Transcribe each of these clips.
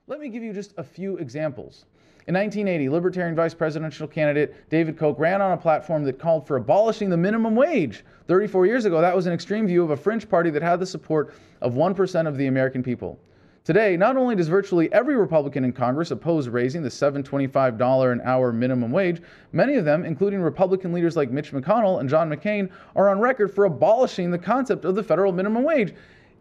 Let me give you just a few examples. In 1980, Libertarian vice presidential candidate David Koch ran on a platform that called for abolishing the minimum wage. 34 years ago, that was an extreme view of a fringe party that had the support of 1% of the American people. Today, not only does virtually every Republican in Congress oppose raising the $7.25 an hour minimum wage, many of them, including Republican leaders like Mitch McConnell and John McCain, are on record for abolishing the concept of the federal minimum wage.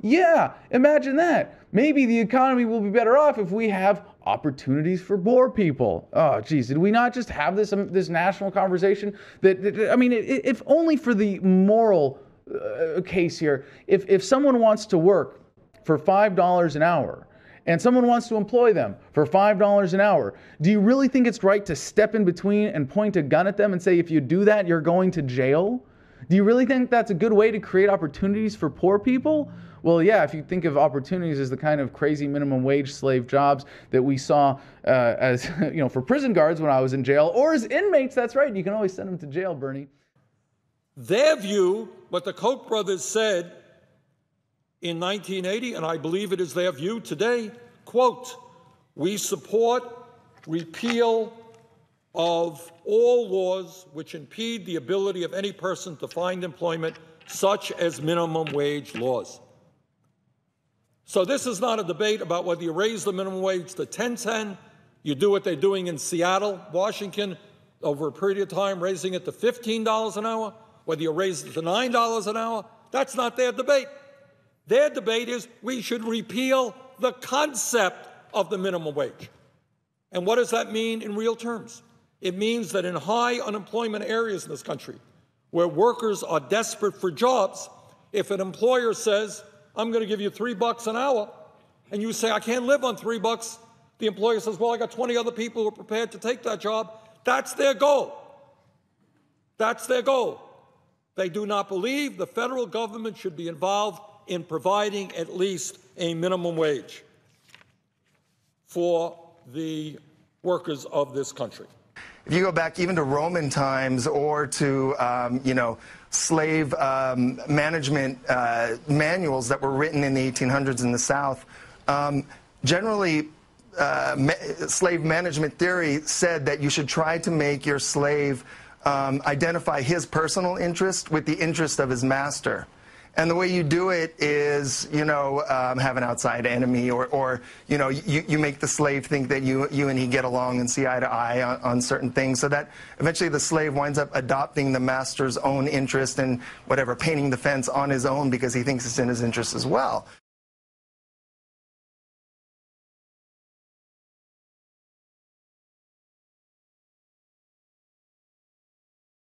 Yeah, imagine that. Maybe the economy will be better off if we have opportunities for poor people. Oh, geez, did we not just have this national conversation? If only for the moral case here, if someone wants to work for $5 an hour and someone wants to employ them for $5 an hour, do you really think it's right to step in between and point a gun at them and say, if you do that, you're going to jail? Do you really think that's a good way to create opportunities for poor people? Well, yeah, if you think of opportunities as the kind of crazy minimum wage slave jobs that we saw for prison guards when I was in jail, or as inmates, that's right. You can always send them to jail, Bernie. Their view, what the Koch brothers said in 1980, and I believe it is their view today, quote, "We support repeal of all laws which impede the ability of any person to find employment, such as minimum wage laws." So this is not a debate about whether you raise the minimum wage to $10.10, you do what they're doing in Seattle, Washington, over a period of time, raising it to $15 an hour, whether you raise it to $9 an hour. That's not their debate. Their debate is we should repeal the concept of the minimum wage. And what does that mean in real terms? It means that in high unemployment areas in this country, where workers are desperate for jobs, if an employer says, I'm going to give you $3 an hour, and you say, I can't live on $3, the employer says, well, I got 20 other people who are prepared to take that job. That's their goal. That's their goal. They do not believe the federal government should be involved in providing at least a minimum wage for the workers of this country. If you go back even to Roman times or to, slave management manuals that were written in the 1800s in the South, generally slave management theory said that you should try to make your slave identify his personal interest with the interest of his master. And the way you do it is, have an outside enemy, or you make the slave think that you and he get along and see eye to eye on certain things, so that eventually the slave winds up adopting the master's own interest and painting the fence on his own because he thinks it's in his interest as well.